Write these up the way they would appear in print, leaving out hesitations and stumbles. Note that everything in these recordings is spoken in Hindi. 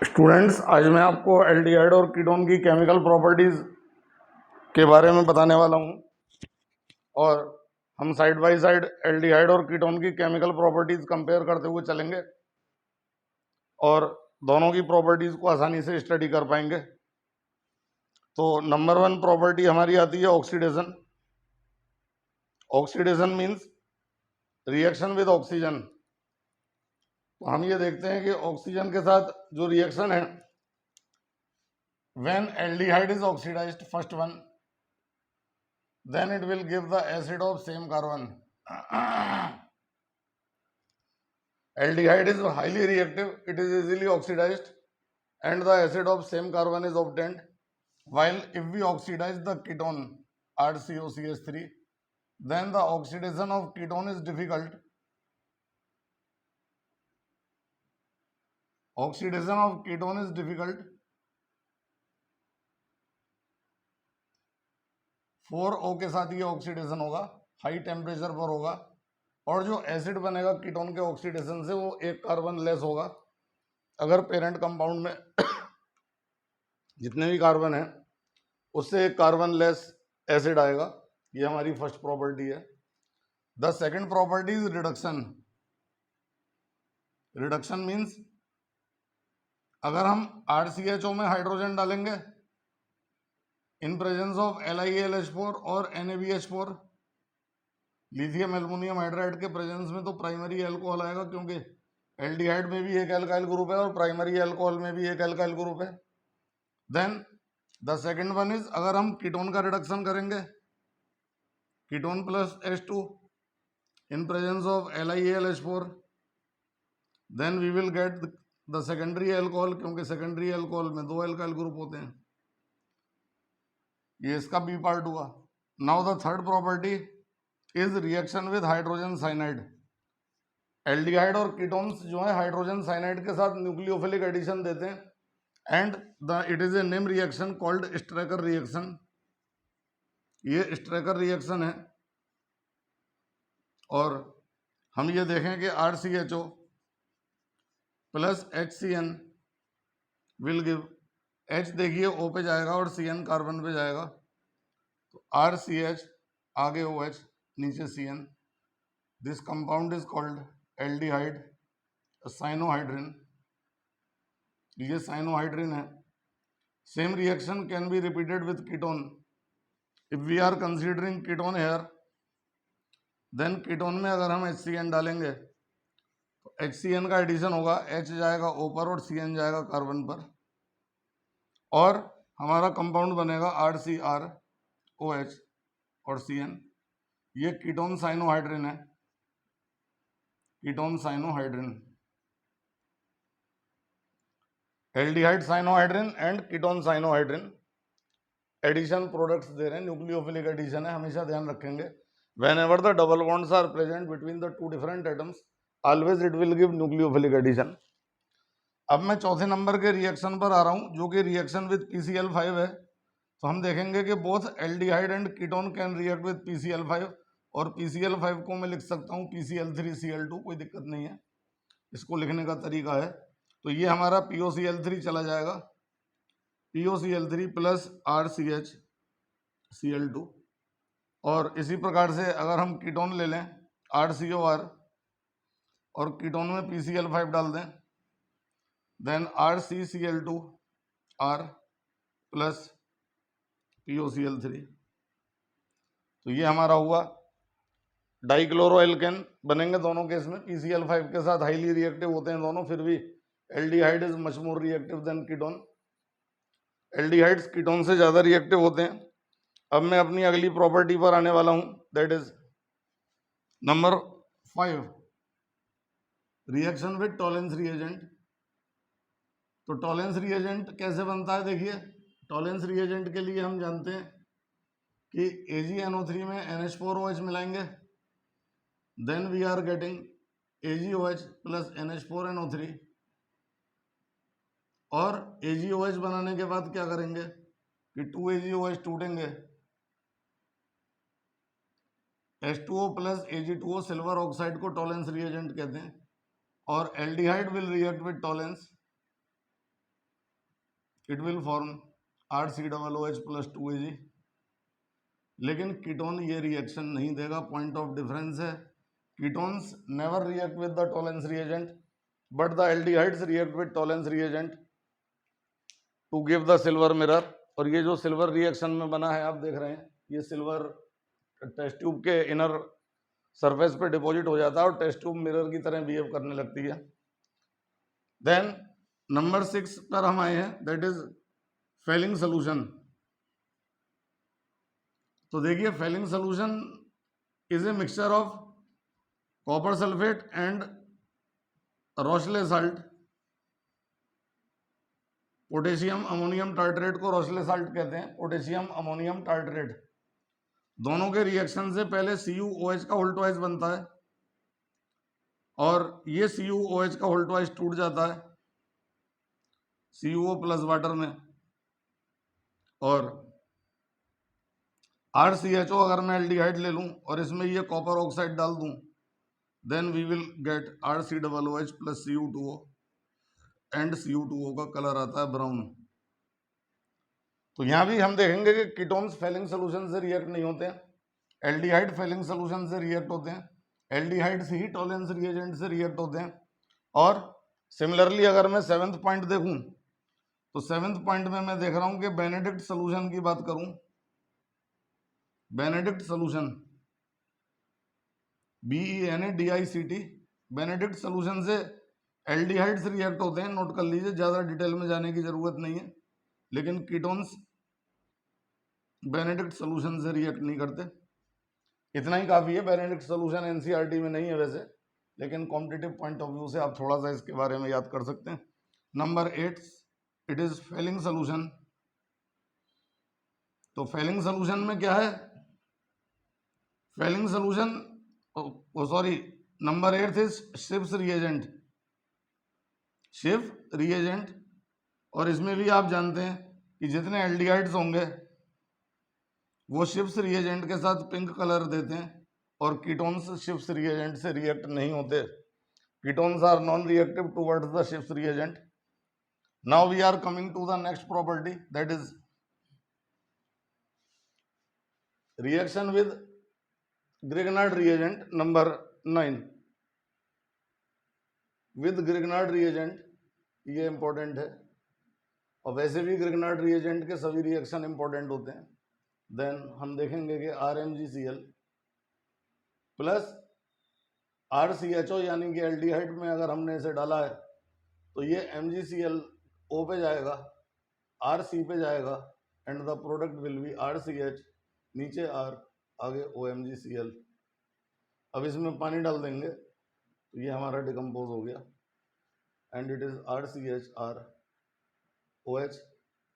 स्टूडेंट्स, आज मैं आपको एल्डिहाइड और कीटोन की केमिकल प्रॉपर्टीज के बारे में बताने वाला हूं और हम साइड बाय साइड एल्डिहाइड और कीटोन की केमिकल प्रॉपर्टीज कंपेयर करते हुए चलेंगे और दोनों की प्रॉपर्टीज को आसानी से स्टडी कर पाएंगे। तो नंबर 1 प्रॉपर्टी हमारी आती है oxidation. Oxidation means reaction with oxygen. तो हम ये देखते हैं कि ऑक्सीजन के साथ जो रिएक्शन है, when aldehyde is oxidized, first one, then it will give the acid of same carbon. Aldehyde is highly reactive, it is easily oxidized, and the acid of same carbon is obtained. While if we oxidize the ketone RCOCH3, then the oxidation of ketone is difficult. Oxidation of ketone is difficult. 4O के साथ ये ऑक्सीडेशन होगा, हाई टेम्परेचर पर होगा, और जो एसिड बनेगा कीटोन के ऑक्सीडेशन से वो एक कार्बन लेस होगा। अगर पेरेंट कंपाउंड में जितने भी कार्बन है उससे एक कार्बन लेस एसिड आएगा। ये हमारी फर्स्ट प्रॉपर्टी है। The second property is reduction. Reduction means अगर हम RCHO में हाइड्रोजन डालेंगे इन प्रेजेंस ऑफ LiAlH4 और NaBH4, लिथियम एल्युमिनियम हाइड्राइड के प्रेजेंस में, तो प्राइमरी एल्कोहल आएगा, क्योंकि एल्डिहाइड में भी एक एल्काइल ग्रुप है और प्राइमरी एल्कोहल में भी एक एल्काइल ग्रुप है। Then the second one is, अगर हम कीटोन का रिडक्शन करेंगे, ketone plus H2 in presence of LiAlH4, then we will get the secondary alcohol, क्योंकि सेकेंडरी एल्कोहल में दो एल्काइल ग्रुप होते हैं। ये इसका बी पार्ट हुआ। Now the third property is reaction with hydrogen cyanide. Aldehyde और कीटोन्स जो है हाइड्रोजन साइनाइड के साथ न्यूक्लियोफिलिक एडिशन देते हैं and it is a name reaction called Straker reaction. ये स्ट्रेकर रिएक्शन है और हम ये देखें कि RCHO plus HCN will give, H देखिए O पे जाएगा और CN कार्बन पे जाएगा, तो RCH आगे OH नीचे CN। This compound is called aldehyde cyanohydrin. ये साइनोहाइड्रिन है। Same reaction can be repeated with ketone. If we are considering ketone here, then ketone में अगर हम HCN डालेंगे तो HCN का एडिशन होगा, H जाएगा O पर और CN जाएगा कार्बन पर, और हमारा कंपाउंड बनेगा RCrOH और CN। ये कीटोन साइनोहाइड्रिन है, ketone cyanohydrin. Aldehyde cyanohydrin and ketone cyanohydrin addition products दे रहे हैं, न्यूक्लियोफिलिक एडिशन है, हमेशा ध्यान रखेंगे। whenever the double bonds are present between the two different atoms, always it will give nucleophilic addition। अब मैं चौथे नंबर के रिएक्शन पर आ रहा हूं, जो कि रिएक्शन विद PCl5 है। तो हम देखेंगे कि both aldehyde and ketone can react with PCl5, और PCl5 को मैं लिख सकता हूं PCl3Cl2, कोई दिक्कत नहीं है, इसको लिखने का तरीका है। तो ये हमारा POCl3 चला जाएगा, POCl3 प्लस RCHCl2। और इसी प्रकार से अगर हम कीटोन ले लें RCOR और कीटोन में PCl5 डाल दें, देन RCCl2R प्लस POCl3, तो ये हमारा हुआ डाइक्लोरोएल्केन बनेंगे दोनों केस में। PCl5 के साथ हाईली रिएक्टिव होते हैं दोनों, फिर भी aldehyde is much more reactive than ketone. Aldehydes ketone से ज्यादा रिएक्टिव होते हैं। अब मैं अपनी अगली प्रॉपर्टी पर आने वाला हूं, that is number 5, reaction with Tollens reagent. तो टॉलेंस रिएजेंट कैसे बनता है, देखिए टॉलेंस रिएजेंट के लिए हम जानते हैं कि AgNO3 में NH4OH मिलाएंगे, then we are getting AgOH plus NH4NO3, और AgOH बनाने के बाद क्या करेंगे कि 2 AgOH टूटेंगे, H2O plus Ag2O silver oxide को टॉलेंस रिएजेंट कहते हैं, और aldehyde will react with Tollens it will form RCOOH plus 2Ag। लेकिन कीटोन ये रिएक्शन नहीं देगा, पॉइंट ऑफ डिफरेंस है। Ketones never react with the Tollens reagent but the aldehydes react with Tollens reagent to give the silver mirror. और ये जो सिल्वर रिएक्शन में बना है आप देख रहे हैं, ये सिल्वर टेस्ट ट्यूब के इनर सरफेस पे डिपॉजिट हो जाता है और टेस्ट ट्यूब मिरर की तरह बिहेव करने लगती है। देन नंबर 6 पर हम आए हैं, दैट इज फेलिंग सोल्यूशन। तो देखिए Fehling solution is a mixture of copper sulphate and Rochelle salt. Potassium ammonium tartrate को रोशले साल्ट कहते हैं, पोटेशियम अमोनियम टार्टरेट। दोनों के रिएक्शन से पहले CuOH का होल ट्वाइस बनता है और ये CuOH का होल ट्वाइस टूट जाता है CuO प्लस वाटर में। और RCHO अगर मैं एल्डिहाइड ले लूं और इसमें ये कॉपर ऑक्साइड डाल दूं, then we will get RCOOH plus Cu2O and Cu2O का कलर आता है ब्राउन। तो यहां भी हम देखेंगे कि कीटोन्स फेलिंग सोल्यूशन से रिएक्ट नहीं होते हैं, एल्डिहाइड फेलिंग सोल्यूशन से रिएक्ट होते हैं, एल्डिहाइड्स ही टॉलेंस रिएजेंट से रिएक्ट होते हैं। और सिमिलरली अगर मैं 7th पॉइंट देखूं तो 7th पॉइंट में मैं देख रहा हूं कि बेनेडिक्ट सोल्यूशन की बात करूं, Benedict solution BENADICT, Benedict solution से एल्डिहाइड्स रिएक्ट होते हैं। नोट कर लीजिए, ज्यादा डिटेल में जाने की जरूरत नहीं है, लेकिन कीटोन्स बेनेडिक्ट सोल्यूशन से रिएक्ट नहीं करते। इतना ही काफी है, बेनेडिक्ट सोल्यूशन NCERT में नहीं है वैसे, लेकिन कॉम्पिटिटिव पॉइंट ऑफ व्यू से आप थोड़ा सा इसके बारे में याद कर सकते हैं। Number 8 it is Fehling solution. तो फेलिंग सोल्यूशन में क्या है, Fehling solution sorry number 8 is Schiff's reagent, शिफ्ट रिएजेंट। और इसमें भी आप जानते हैं कि जितने एल्डिहाइड्स होंगे वो शिफ्स रिएजेंट के साथ पिंक कलर देते हैं और कीटोन्स शिफ्स रिएजेंट से रिएक्ट नहीं होते। Ketones are non reactive towards the Schiff's reagent. Now we are coming to the next property, that is reaction with Grignard reagent number 9। With Grignard reagent, ये इंपॉर्टेंट है और वैसे भी ग्रिग्नार्ड रिएजेंट के सभी रिएक्शन इंपॉर्टेंट होते हैं। देन हम देखेंगे कि RMgCl प्लस RCHO यानी कि एल्डिहाइड में अगर हमने इसे डाला है तो ये MgCl O पे जाएगा, RC पे जाएगा and the product will be RCH, नीचे R, आगे OMgCl। अब इसमें पानी डाल देंगे तो ये हमारा डिकम्पोज हो गया and it is RCHROH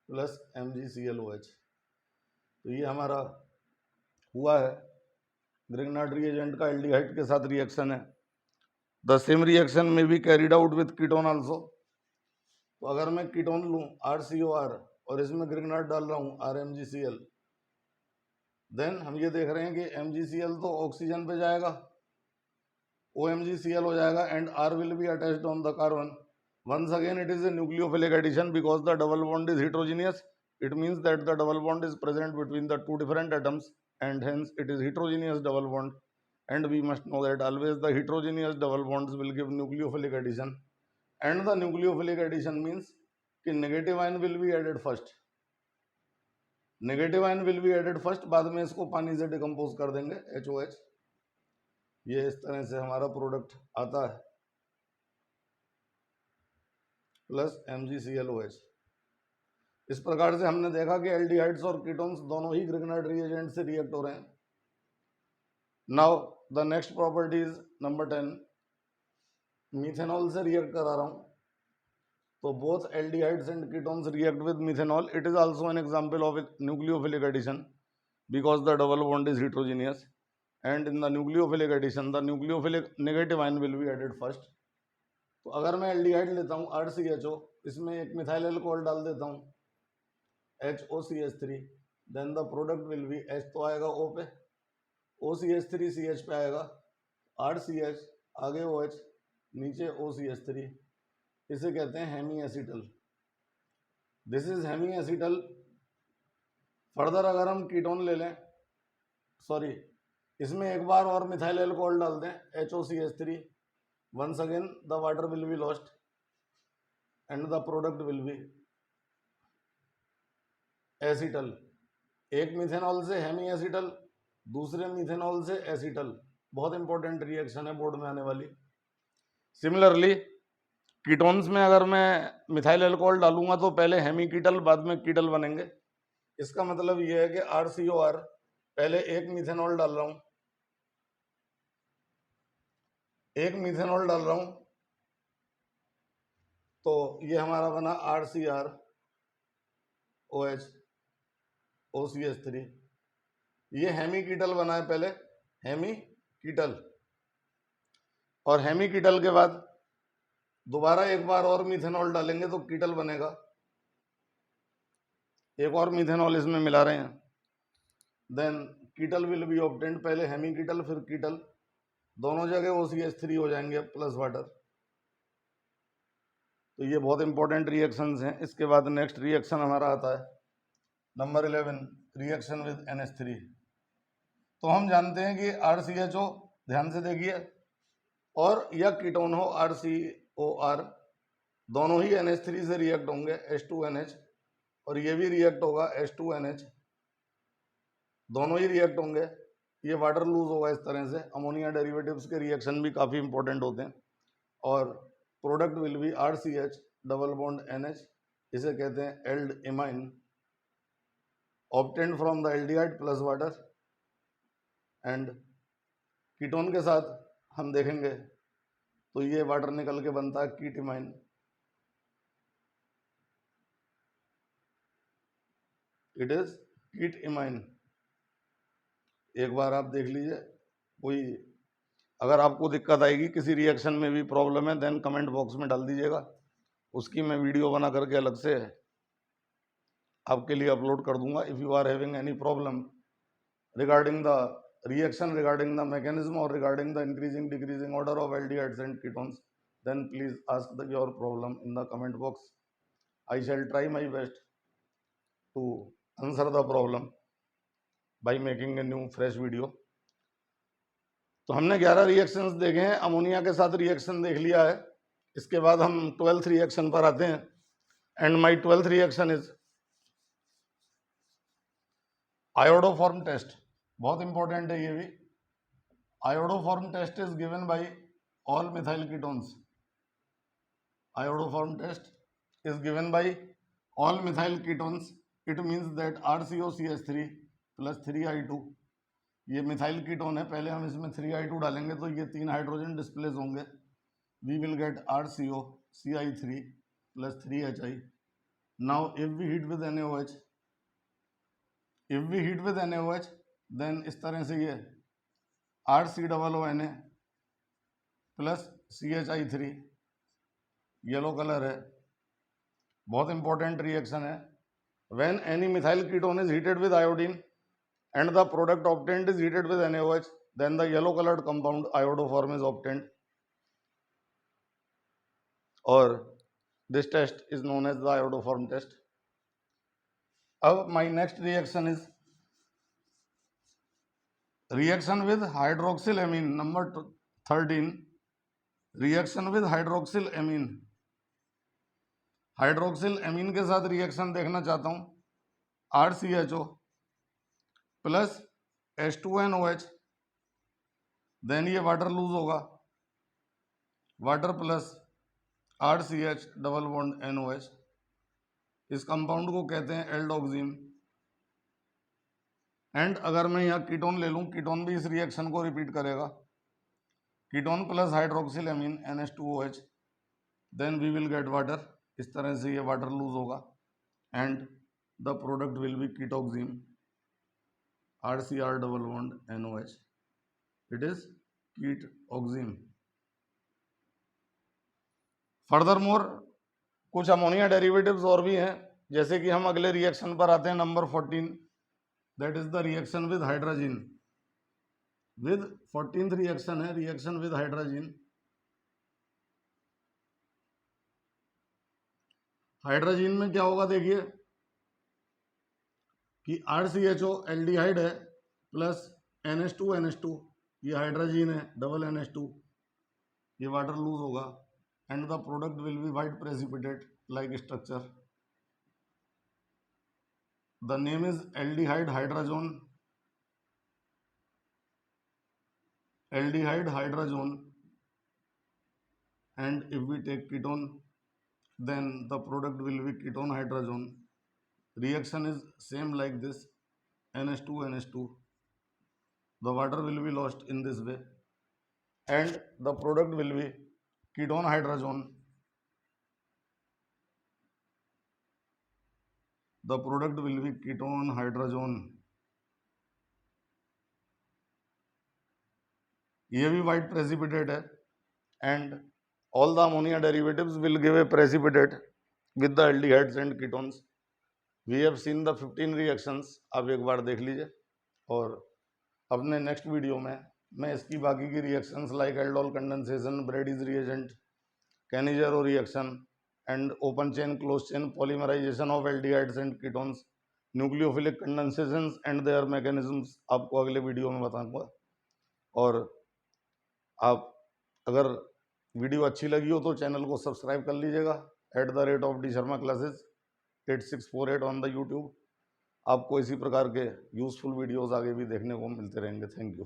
plus MgClOH। तो ये हमारा हुआ है ग्रिग्नार्ड रिएजेंट का एल्डिहाइड के साथ रिएक्शन है। द सेम रिएक्शन में be carried out with ketone also. तो अगर मैं कीटोन लूं RCOR और इसमें ग्रिग्नार्ड डाल रहा हूं RMgCl, देन हम ये देख रहे हैं कि MgCl तो ऑक्सीजन पे जाएगा, OMgCl हो जाएगा and R will be attached on the carbon. Once again it is a nucleophilic addition because the double bond is heterogeneous. It means that the double bond is present between the two different atoms and hence it is heterogeneous double bond. And we must know that always the heterogeneous double bonds will give nucleophilic addition. And the nucleophilic addition means कि negative ion will be added first. Negative ion will be added first, बाद में इसको पानी से डिकम्पोज कर देंगे HOH। ये इस तरह से हमारा प्रोडक्ट आता है प्लस MgClOH। इस प्रकार से हमने देखा कि एल्डिहाइड्स और कीटोन्स दोनों ही ग्रिग्नार्ड रिएजेंट से रिएक्ट हो रहे हैं। Now the next property is number 10, methanol से रिएक्ट करा रहा हूं। तो both aldehydes and ketones react with methanol. It is also an example of nucleophilic addition because the double bond is heterogeneous and in the nucleophilic addition the nucleophilic negative ion will be added first। तो अगर मैं एल्डिहाइड लेता हूँ RCHO, इसमें एक मिथाइल अल्कोहल डाल देता हूँ HOCH3, then the product will be H तो आएगा O पे, OCH3CH पे आएगा, RCH आगे OH नीचे OCH3। इसे कहते हैं hemiacetal. This is hemiacetal. Further अगर हम कीटोन ले लें, सॉरी, इसमें एक बार और मिथाइल एल्कोहल डाल दें, HOCH3, once again the water will be lost and the product will be acetal. एक मिथेनॉल से हेमी एसिटल, दूसरे मिथेनॉल से एसिटल। बहुत इंपॉर्टेंट रिएक्शन है बोर्ड में आने वाली। सिमिलरली कीटोन्स में अगर मैं मिथाइल एल्कोहल डालूंगा तो पहले हेमी कीटल बाद में कीटल बनेंगे। इसका मतलब यह है कि RCOR, पहले एक मिथेनॉल डाल रहा हूं, एक मिथेनॉल डाल रहा हूं, तो ये हमारा बना RCrOH OCH3। ये हेमी कीटल बना है पहले, हेमी कीटल। और हेमी कीटल के बाद दोबारा एक बार और मिथेनॉल डालेंगे तो कीटल बनेगा। एक और मिथेनॉल इसमें मिला रहे हैं, then ketal will be obtained. पहले हेमी कीटल फिर कीटल, दोनों जगह OCH3 हो जाएंगे प्लस वाटर। तो ये बहुत इंपॉर्टेंट रिएक्शंस हैं। इसके बाद नेक्स्ट रिएक्शन हमारा आता है नंबर 11, रिएक्शन विद NH3। तो हम जानते हैं कि RCHO, ध्यान से देखिए, और या कीटोन हो RCOR, दोनों ही NH3 से रिएक्ट होंगे, H2NH, और ये भी रिएक्ट होगा H2NH, दोनों ही रिएक्ट होंगे। ये वाटर लूज होगा इस तरह से। अमोनिया डेरिवेटिव्स के रिएक्शन भी काफ़ी इंपॉर्टेंट होते हैं। और product will be RCH double bond NH, इसे कहते हैं aldimine, obtained from the aldehyde plus water. And ketone के साथ हम देखेंगे तो ये वाटर निकल के बनता है कीट इमाइन। इट इज कीट इमाइन। एक बार आप देख लीजिए। कोई अगर आपको दिक्कत आएगी, किसी रिएक्शन में भी प्रॉब्लम है, देन कमेंट बॉक्स में डाल दीजिएगा, उसकी मैं वीडियो बना करके अलग से आपके लिए अपलोड कर दूंगा। If you are having any problem regarding the reaction, regarding the mechanism, or regarding the increasing decreasing order of aldehydes and ketones, then please ask your problem in the comment box. I shall try my best to answer the problem by making a new fresh video. तो हमने 11 रिएक्शंस देखे हैं, अमोनिया के साथ रिएक्शन देख लिया है। इसके बाद हम 12th रिएक्शन पर आते हैं, and my 12th reaction is iodoform test. बहुत इंपॉर्टेंट है ये भी। Iodoform test is given by all methyl ketones. Iodoform test is given by all methyl ketones. It means that RCOCH3 plus 3I2, ये मिथाइल कीटोन है, पहले हम इसमें 3I2 डालेंगे तो ये 3 हाइड्रोजन डिस्प्लेस होंगे। We will get RCOCI3 plus 3HI। Now if we heat with NaOH, then इस तरह से ये RCOONA plus CHI3, yellow colour है, बहुत इंपॉर्टेंट रिएक्शन है। When any methyl ketone is heated with iodine and the product obtained is heated with NaOH, then the yellow colored compound iodoform is obtained, or this test is known as the iodoform test. अब my next reaction is reaction with hydroxylamine, number 13, reaction with hydroxylamine। Hydroxyl के साथ रिएक्शन देखना चाहता हूं। RCHO प्लस H2NOH, देन ये वाटर लूज होगा, water plus RCH double bond NOH। इस कंपाउंड को कहते हैं एल्डोक्सिम। एंड अगर मैं यहाँ कीटोन ले लूँ, कीटोन भी इस रिएक्शन को रिपीट करेगा, ketone plus hydroxylamine NH2OH, then we will get water. इस तरह से ये वाटर लूज होगा and the product will be ketoxime, RCR double bond NOH। It is ketoxime. Further more कुछ अमोनिया डेरिवेटिव्स और भी हैं, जैसे कि हम अगले रिएक्शन पर आते हैं, number 14, that is the reaction with hydrogen. With 14th reaction है, रिएक्शन विद हाइड्रोजन। हाइड्रोजन में क्या होगा देखिए कि RCHO एल्डिहाइड है प्लस NH2 ये हाइड्रोजन है डबल NH2, ये वाटर लूज होगा and the product will B white precipitate like structure. The name is aldehyde hydrogen, aldehyde hydrogen, and if we take ketone then the product will be ketone hydrogen. Reaction is same like this, NH2 the water will be lost in this way and the product will be ketone hydrogen, the product will be ketone hydrogen। ये भी white precipitate है and all the ammonia derivatives will give a precipitate with the aldehydes and ketones। We have seen the 15 reactions, आप एक बार देख लीजिए और अपने नेक्स्ट वीडियो में मैं इसकी बाकी की reactions like aldol condensation, Brady's reagent, Cannizzaro reaction and open chain close chain polymerisation of aldehydes and ketones, nucleophilic condensations and their mechanisms आपको अगले वीडियो में बताऊंगा। और आप अगर वीडियो अच्छी लगी हो तो चैनल को सब्सक्राइब कर लीजिएगा @D Sharma Classes 8648 on the YouTube. आपको इसी प्रकार के यूजफुल वीडियोस आगे भी देखने को मिलते रहेंगे। Thank you.